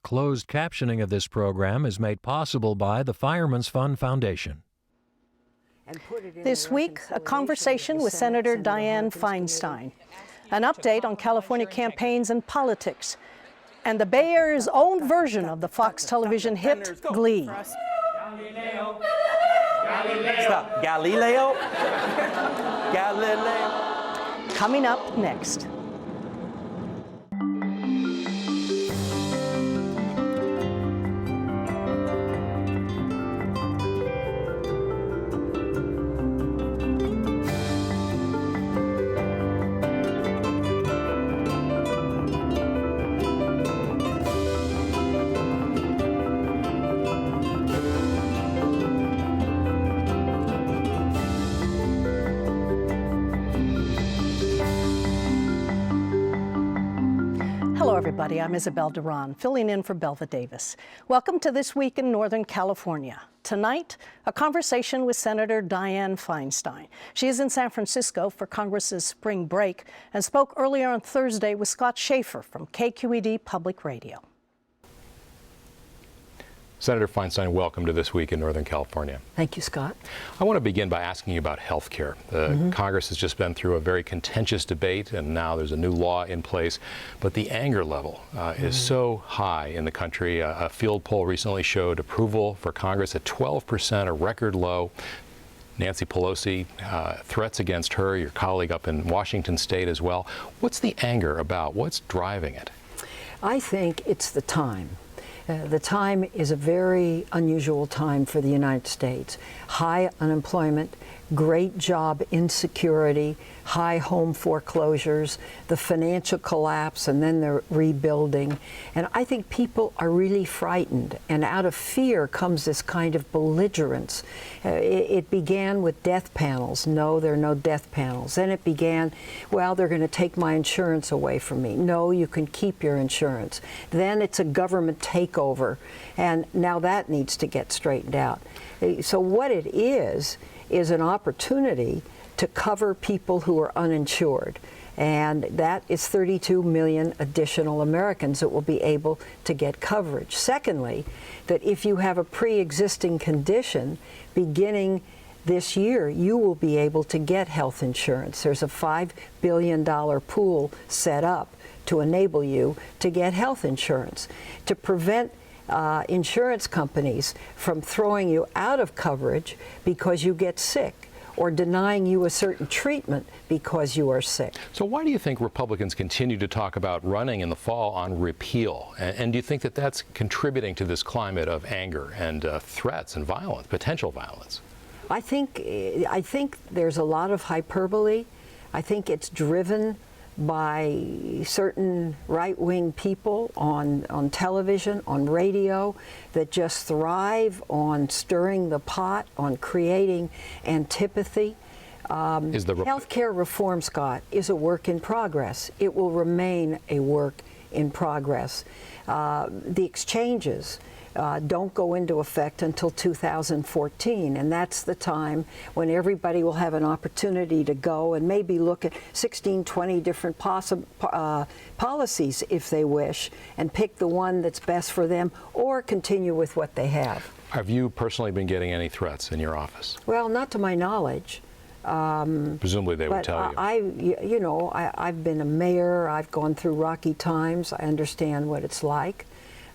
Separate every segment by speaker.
Speaker 1: Closed captioning of this program is made possible by the Fireman's Fund Foundation.
Speaker 2: This week, a conversation with Senator Dianne Feinstein, an update on California campaigns and politics, and the Bay Area's own version of the Fox television hit Glee.
Speaker 3: Galileo. Stop. Galileo. Galileo.
Speaker 2: Coming up next. Hello, everybody. I'm Isabel Duran, filling in for Belva Davis. Welcome to This Week in Northern California. Tonight, a conversation with Senator Dianne Feinstein. She is in San Francisco for Congress's spring break and spoke earlier on Thursday with Scott Schaefer from KQED Public Radio.
Speaker 4: Senator Feinstein, welcome to This Week in Northern California.
Speaker 2: Thank you, Scott.
Speaker 4: I want to begin by asking you about health care. Congress has just been through a very contentious debate, and now there's a new law in place. But the anger level is so high in the country. A field poll recently showed approval for Congress at 12%, a record low. Nancy Pelosi, threats against her, your colleague up in Washington State as well. What's the anger about? What's driving it?
Speaker 5: I think it's the time. The time is a very unusual time for the United States. High unemployment, great job insecurity, high home foreclosures, the financial collapse, and then the rebuilding. And I think people are really frightened, and out of fear comes this kind of belligerence. It began with death panels. No, there are no death panels. Then it began, well, they're going to take my insurance away from me. No, you can keep your insurance. Then it's a government takeover, and now that needs to get straightened out. So what it is an opportunity to cover people who are uninsured. And that is 32 million additional Americans that will be able to get coverage. Secondly, that if you have a pre-existing condition, beginning this year, you will be able to get health insurance. There's a $5 billion pool set up to enable you to get health insurance. To prevent insurance companies from throwing you out of coverage because you get sick, or denying you a certain treatment because you are sick.
Speaker 4: So why do you think Republicans continue to talk about running in the fall on repeal? And do you think that that's contributing to this climate of anger and threats and violence, potential violence?
Speaker 5: I think there's a lot of hyperbole. I think it's driven by certain right-wing people on television, on radio, that just thrive on stirring the pot, on creating antipathy. Healthcare reform, Scott, is a work in progress. It will remain a work in progress. The exchanges don't go into effect until 2014, and that's the time when everybody will have an opportunity to go and maybe look at 16, 20 different policies if they wish, and pick the one that's best for them, or continue with what they have.
Speaker 4: Have you personally been getting any threats in your office?
Speaker 5: Well, not to my knowledge.
Speaker 4: Presumably they would tell you.
Speaker 5: I've been a mayor. I've gone through rocky times. I understand what it's like.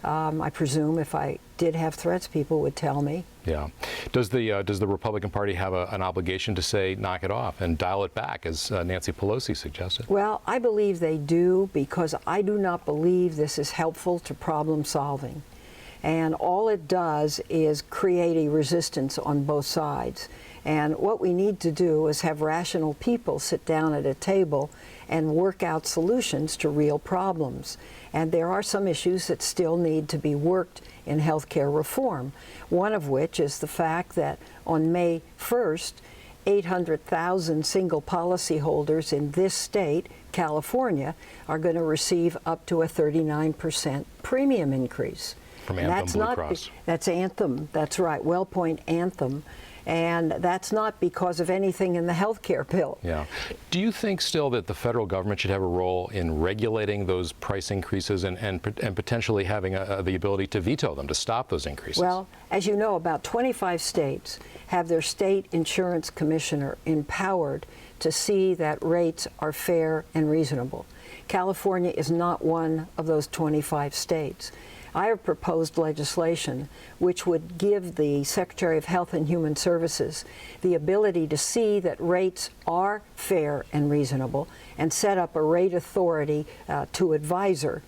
Speaker 5: I presume if I did have threats, people would tell me.
Speaker 4: Yeah. Does the Republican Party have an obligation to say, knock it off and dial it back, as Nancy Pelosi suggested?
Speaker 5: Well, I believe they do, because I do not believe this is helpful to problem solving. And all it does is create a resistance on both sides. And what we need to do is have rational people sit down at a table and work out solutions to real problems. And there are some issues that still need to be worked in healthcare reform, one of which is the fact that on May 1st, 800,000 single policyholders in this state, California, are going to receive up to a 39% premium increase.
Speaker 4: From
Speaker 5: And
Speaker 4: Anthem Blue Cross.
Speaker 5: That's Anthem, that's right, WellPoint Anthem. And that's not because of anything in the health care bill.
Speaker 4: Yeah. Do you think still that the federal government should have a role in regulating those price increases and potentially having the ability to veto them, to stop those increases?
Speaker 5: Well, as you know, about 25 states have their state insurance commissioner empowered to see that rates are fair and reasonable. California is not one of those 25 states. I have proposed legislation which would give the Secretary of Health and Human Services the ability to see that rates are fair and reasonable and set up a rate authority to advisor.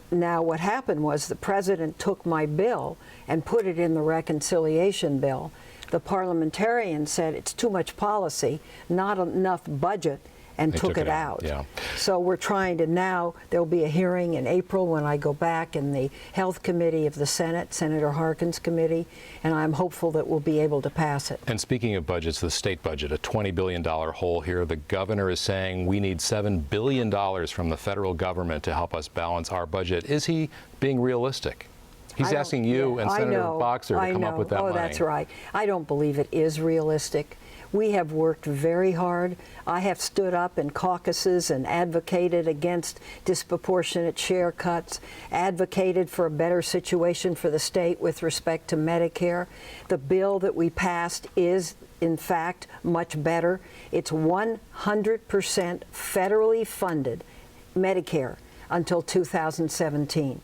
Speaker 5: Now, what happened was the president took my bill and put it in the reconciliation bill. The parliamentarian said it's too much policy, not enough budget, and
Speaker 4: They
Speaker 5: took it out.
Speaker 4: Yeah.
Speaker 5: So we're trying to now, there'll be a hearing in April when I go back in the Health Committee of the Senate, Senator Harkin's committee, and I'm hopeful that we'll be able to pass it.
Speaker 4: And speaking of budgets, the state budget, a $20 billion hole here. The governor is saying we need $7 billion from the federal government to help us balance our budget. Is he being realistic? He's asking you and Senator Boxer to come up with that money.
Speaker 5: Oh, that's right. I don't believe it is realistic. We have worked very hard. I have stood up in caucuses and advocated against disproportionate share cuts, advocated for a better situation for the state with respect to Medicare. The bill that we passed is, in fact, much better. It's 100% federally funded Medicare until 2017.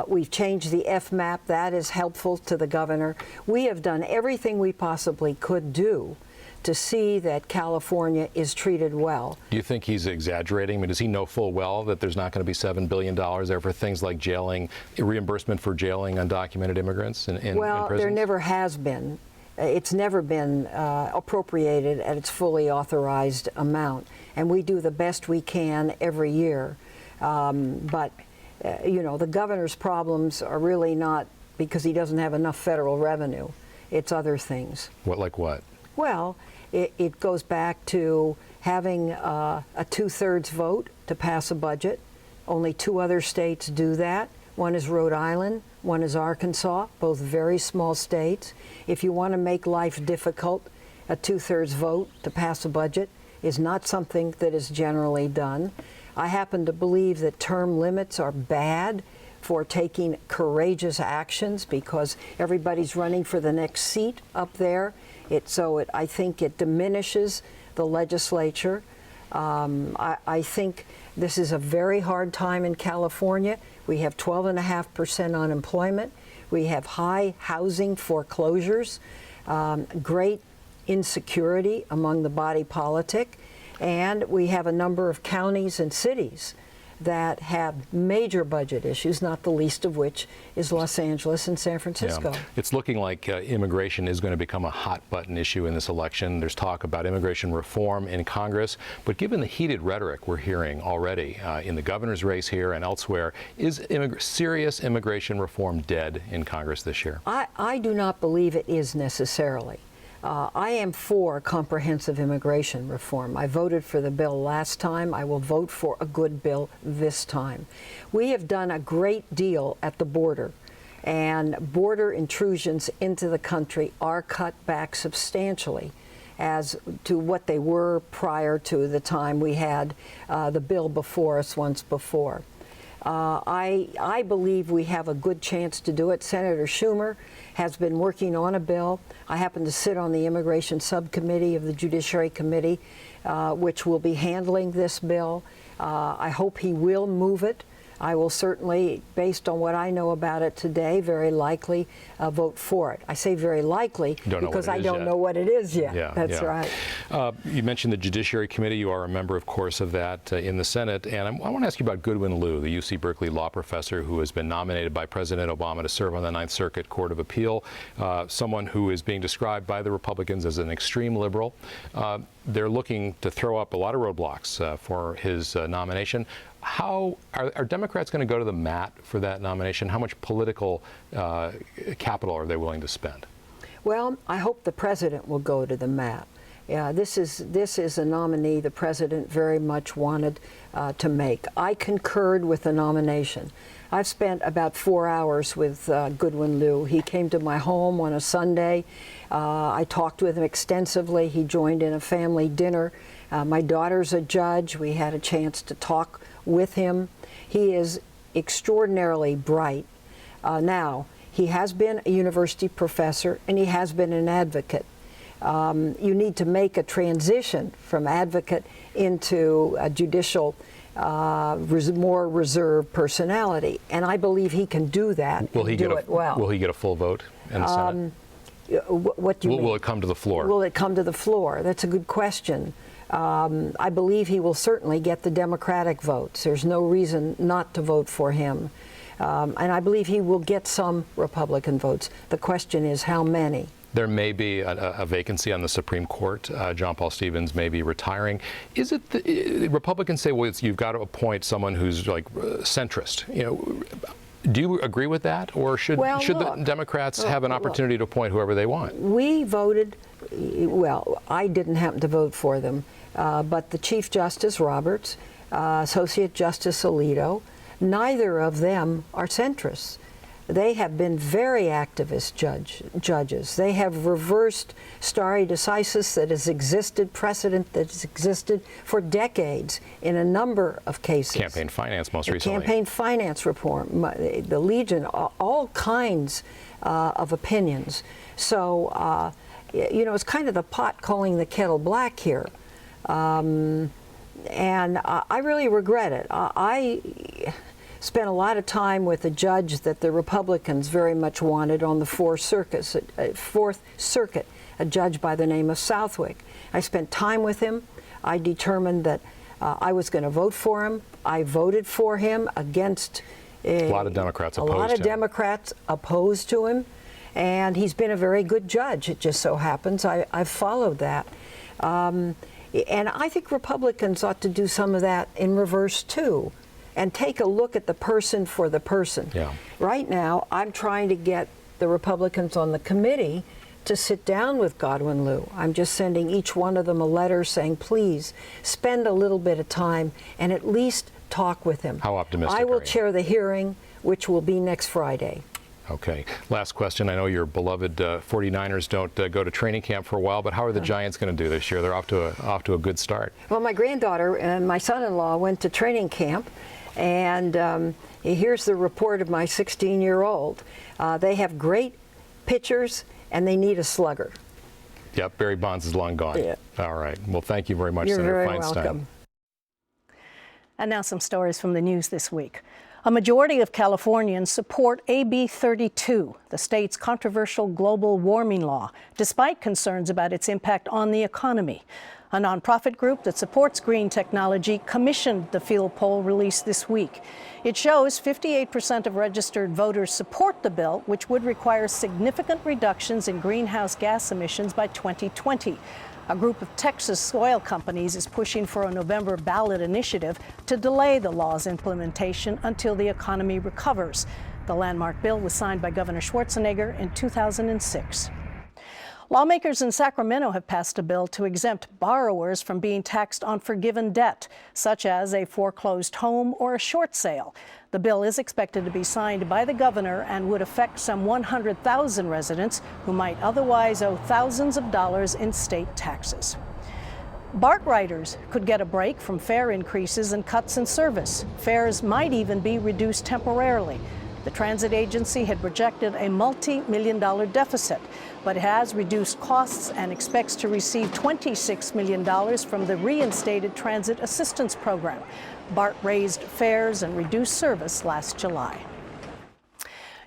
Speaker 5: We've changed the FMAP. That is helpful to the governor. We have done everything we possibly could do to see that California is treated well.
Speaker 4: Do you think he's exaggerating? I mean, does he know full well that there's not going to be $7 billion there for things like jailing, reimbursement for jailing undocumented immigrants in prisons?
Speaker 5: Well, there never has been. It's never been appropriated at its fully authorized amount, and we do the best we can every year. But you know, the governor's problems are really not because he doesn't have enough federal revenue. It's other things.
Speaker 4: What, like what?
Speaker 5: Well, it goes back to having a 2/3 vote to pass a budget. Only 2 other states do that. One is Rhode Island, one is Arkansas, both very small states. If you want to make life difficult, a 2/3 vote to pass a budget is not something that is generally done. I happen to believe that term limits are bad for taking courageous actions because everybody's running for the next seat up there. I think it diminishes the legislature. I think this is a very hard time in California. We have 12.5% unemployment. We have high housing foreclosures, great insecurity among the body politic, and we have a number of counties and cities that have major budget issues, not the least of which is Los Angeles and San Francisco.
Speaker 4: Yeah. It's looking like immigration is going to become a hot button issue in this election. There's talk about immigration reform in Congress, but given the heated rhetoric we're hearing already in the governor's race here and elsewhere, is serious immigration reform dead in Congress this year?
Speaker 5: I do not believe it is necessarily. I am for comprehensive immigration reform. I voted for the bill last time. I will vote for a good bill this time. We have done a great deal at the border, and border intrusions into the country are cut back substantially as to what they were prior to the time we had the bill before us once before. I believe we have a good chance to do it. Senator Schumer has been working on a bill. I happen to sit on the Immigration Subcommittee of the Judiciary Committee, which will be handling this bill. I hope he will move it. I will certainly, based on what I know about it today, very likely vote for it. I say very likely because I don't know what it is yet.
Speaker 4: Yeah,
Speaker 5: That's right.
Speaker 4: You mentioned the Judiciary Committee. You are a member, of course, of that in the Senate. And I want to ask you about Goodwin Liu, the UC Berkeley law professor who has been nominated by President Obama to serve on the Ninth Circuit Court of Appeal, someone who is being described by the Republicans as an extreme liberal. They're looking to throw up a lot of roadblocks for his nomination. How are Democrats going to go to the mat for that nomination? How much political capital are they willing to spend?
Speaker 5: Well, I hope the president will go to the mat. This is a nominee the president very much wanted to make. I concurred with the nomination. I've spent about 4 hours with Goodwin Liu. He came to my home on a Sunday. I talked with him extensively. He joined in a family dinner. My daughter's a judge. We had a chance to talk with him. He is extraordinarily bright. Now, he has been a university professor and he has been an advocate. You need to make a transition from advocate into a judicial, more reserved personality, and I believe he can do that.
Speaker 4: Will he
Speaker 5: do it well?
Speaker 4: Will he get a full vote in the Senate?
Speaker 5: What do you mean?
Speaker 4: Will it come to the floor?
Speaker 5: Will it come to the floor? That's a good question. I believe he will certainly get the Democratic votes. There's no reason not to vote for him. And I believe he will get some Republican votes. The question is how many.
Speaker 4: There may be a vacancy on the Supreme Court. John Paul Stevens may be retiring. Is it Republicans say, well, you've got to appoint someone who's like centrist? You know, do you agree with that, or should the Democrats have an opportunity to appoint whoever they want?
Speaker 5: We voted. Well, I didn't happen to vote for them, but the Chief Justice Roberts, Associate Justice Alito, neither of them are centrists. They have been very activist judges. They have reversed stare decisis that has existed, precedent that has existed for decades in a number of cases.
Speaker 4: Campaign finance most recently.
Speaker 5: Campaign finance reform, the Legion, all kinds of opinions. So, you know, it's kind of the pot calling the kettle black here. And I really regret it. I spent a lot of time with a judge that the Republicans very much wanted on the Fourth Circuit, a judge by the name of Southwick. I spent time with him. I determined that I was going to vote for him. I voted for him against
Speaker 4: a lot of Democrats opposed to him.
Speaker 5: A lot of Democrats opposed to him, and he's been a very good judge. It just so happens I've followed that. And I think Republicans ought to do some of that in reverse, too, and take a look at the person for the person.
Speaker 4: Yeah.
Speaker 5: Right now, I'm trying to get the Republicans on the committee to sit down with Goodwin Liu. I'm just sending each one of them a letter saying, please, spend a little bit of time and at least talk with him.
Speaker 4: How optimistic
Speaker 5: I will
Speaker 4: are you?
Speaker 5: chair the hearing, which will be next Friday.
Speaker 4: Okay. Last question. I know your beloved 49ers don't go to training camp for a while, but how are the Giants going to do this year? They're off to a good start.
Speaker 5: Well, my granddaughter and my son-in-law went to training camp, and here's the report of my 16-year-old. They have great pitchers, and they need a slugger.
Speaker 4: Yep, Barry Bonds is long gone.
Speaker 5: Yeah.
Speaker 4: All right. Well, thank you very much,
Speaker 5: You're
Speaker 4: Senator
Speaker 5: very
Speaker 4: Feinstein.
Speaker 5: welcome.
Speaker 2: And now some stories from the news this week. A majority of Californians support AB 32, the state's controversial global warming law, despite concerns about its impact on the economy. A nonprofit group that supports green technology commissioned the field poll released this week. It shows 58% of registered voters support the bill, which would require significant reductions in greenhouse gas emissions by 2020. A group of Texas oil companies is pushing for a November ballot initiative to delay the law's implementation until the economy recovers. The landmark bill was signed by Governor Schwarzenegger in 2006. Lawmakers in Sacramento have passed a bill to exempt borrowers from being taxed on forgiven debt, such as a foreclosed home or a short sale. The bill is expected to be signed by the governor and would affect some 100,000 residents who might otherwise owe thousands of dollars in state taxes. BART riders could get a break from fare increases and cuts in service. Fares might even be reduced temporarily. The transit agency had projected a multi-million-dollar deficit, but it has reduced costs and expects to receive $26 million from the reinstated Transit Assistance Program. BART raised fares and reduced service last July.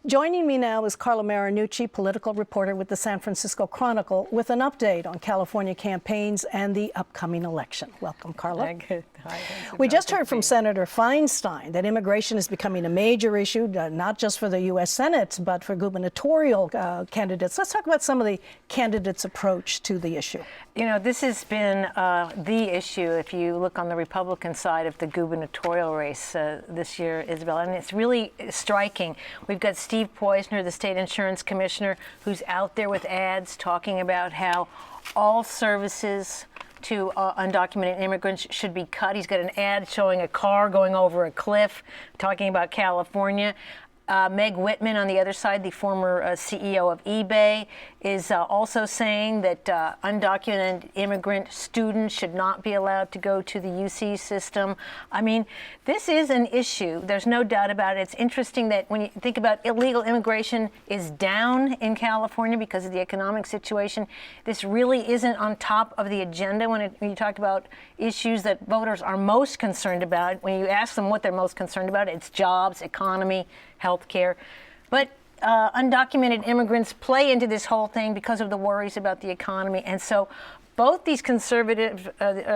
Speaker 2: Joining me now is Carla Marinucci, political reporter with the San Francisco Chronicle, with an update on California campaigns and the upcoming election. Welcome, Carla.
Speaker 6: Hi,
Speaker 2: we just heard from Senator Feinstein that immigration is becoming a major issue, not just for the U.S. Senate, but for gubernatorial candidates. Let's talk about some of the candidates' approach to the issue.
Speaker 6: You know, this has been the issue, if you look on the Republican side of the gubernatorial race this year, Isabel, and it's really striking. We've got Steve Poizner, the state insurance commissioner, who's out there with ads talking about how all services to undocumented immigrants should be cut. He's got an ad showing a car going over a cliff, talking about California. Meg Whitman, on the other side, the former CEO of eBay, is also saying that undocumented immigrant students should not be allowed to go to the UC system. I mean, this is an issue. There's no doubt about it. It's interesting that when you think about illegal immigration is down in California because of the economic situation, this really isn't on top of the agenda when you talk about issues that voters are most concerned about. When you ask them what they're most concerned about, it's jobs, economy, health care. But undocumented immigrants play into this whole thing because of the worries about the economy. And so both these conservative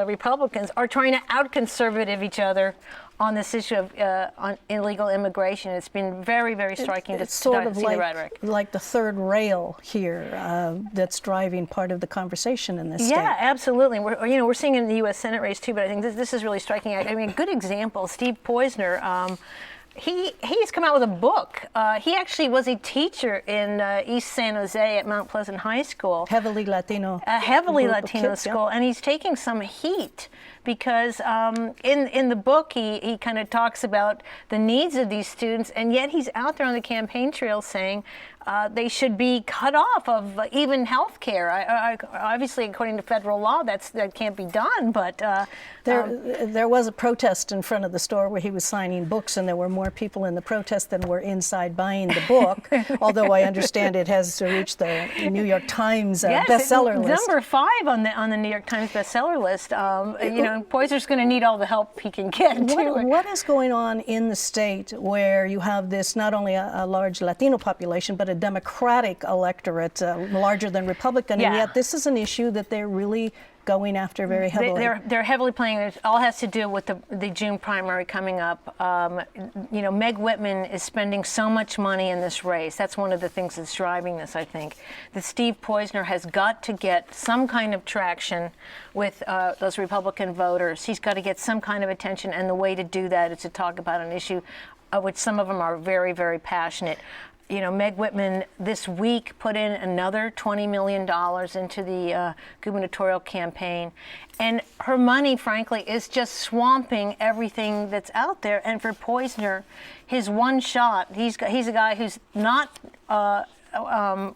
Speaker 6: Republicans are trying to out-conservative each other on this issue of on illegal immigration. It's been very, very striking to see the rhetoric.
Speaker 2: Like the third rail here that's driving part of the conversation in this state.
Speaker 6: Yeah, absolutely. We're seeing it in the U.S. Senate race too, but I think this is really striking. I mean, a good example, Steve Poizner. He's come out with a book. He actually was a teacher in East San Jose at Mount Pleasant High School.
Speaker 2: Heavily Latino.
Speaker 6: A heavily Latino school, and he's taking some heat because in the book he kind of talks about the needs of these students, and yet he's out there on the campaign trail saying they should be cut off of even health care. Obviously, according to federal law, that can't be done, but
Speaker 2: there was a protest in front of the store where he was signing books, and there were more people in the protest than were inside buying the book, although I understand it has reached the New York Times bestseller list.
Speaker 6: Number 5 on the New York Times bestseller list. Poizner's going to need all the help he can get.
Speaker 2: What is going on in the state where you have this not only a large Latino population, but a Democratic electorate larger than Republican, and yet this is an issue that they're really going after very heavily?
Speaker 6: They're heavily playing. It all has to do with the June primary coming up. Meg Whitman is spending so much money in this race. That's one of the things that's driving this, I think. That Steve Poizner has got to get some kind of traction with those Republican voters. He's got to get some kind of attention, and the way to do that is to talk about an issue which some of them are very, very passionate. Meg Whitman this week put in another $20 million into the gubernatorial campaign. And her money, frankly, is just swamping everything that's out there. And for Poizner, his one shot, he's a guy who's not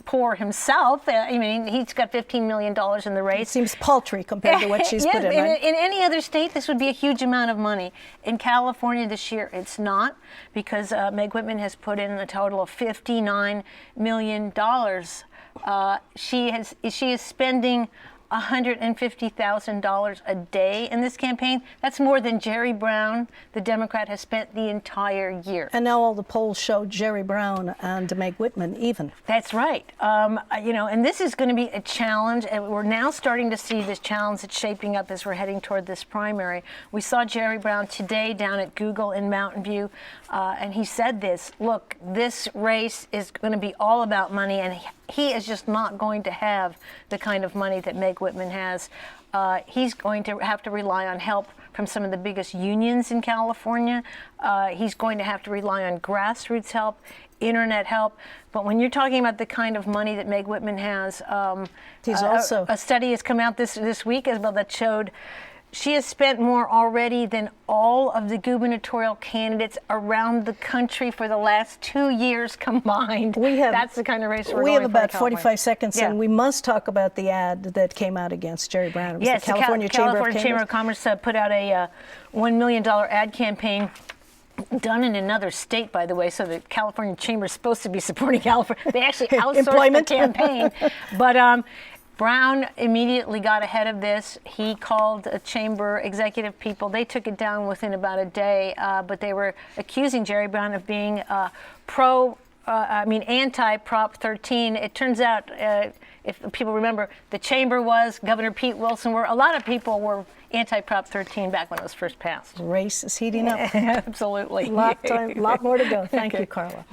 Speaker 6: poor himself. I mean, he's got $15 million in the race.
Speaker 2: It seems paltry compared to what she's put in. Right?
Speaker 6: In any other state, this would be a huge amount of money. In California this year, it's not, because Meg Whitman has put in a total of $59 million. She is spending $150,000 a day in this campaign. That's more than Jerry Brown, the Democrat, has spent the entire year.
Speaker 2: And now all the polls show Jerry Brown and Meg Whitman even.
Speaker 6: That's right. And this is going to be a challenge, and we're now starting to see this challenge that's shaping up as we're heading toward this primary. We saw Jerry Brown today down at Google in Mountain View, and he said this: look, this race is going to be all about money, and he is just not going to have the kind of money that Meg Whitman has. He's going to have to rely on help from some of the biggest unions in California. He's going to have to rely on grassroots help, internet help. But when you're talking about the kind of money that Meg Whitman has, a study has come out this week as well that showed she has spent more already than all of the gubernatorial candidates around the country for the last 2 years combined. That's the kind of race we're going for.
Speaker 2: We have about 45 seconds, and we must talk about the ad that came out against Jerry Brown. It was the California Chamber of Commerce
Speaker 6: put out a $1 million ad campaign done in another state, by the way, so the California Chamber is supposed to be supporting California. They actually outsourced the campaign. But Brown immediately got ahead of this. He called chamber executive people. They took it down within about a day, but they were accusing Jerry Brown of being anti-Prop 13. It turns out, if people remember, the chamber was, Governor Pete Wilson a lot of people were anti-Prop 13 back when it was first passed.
Speaker 2: Race is heating up.
Speaker 6: Absolutely.
Speaker 2: Lot more to go. Thank you, Carla.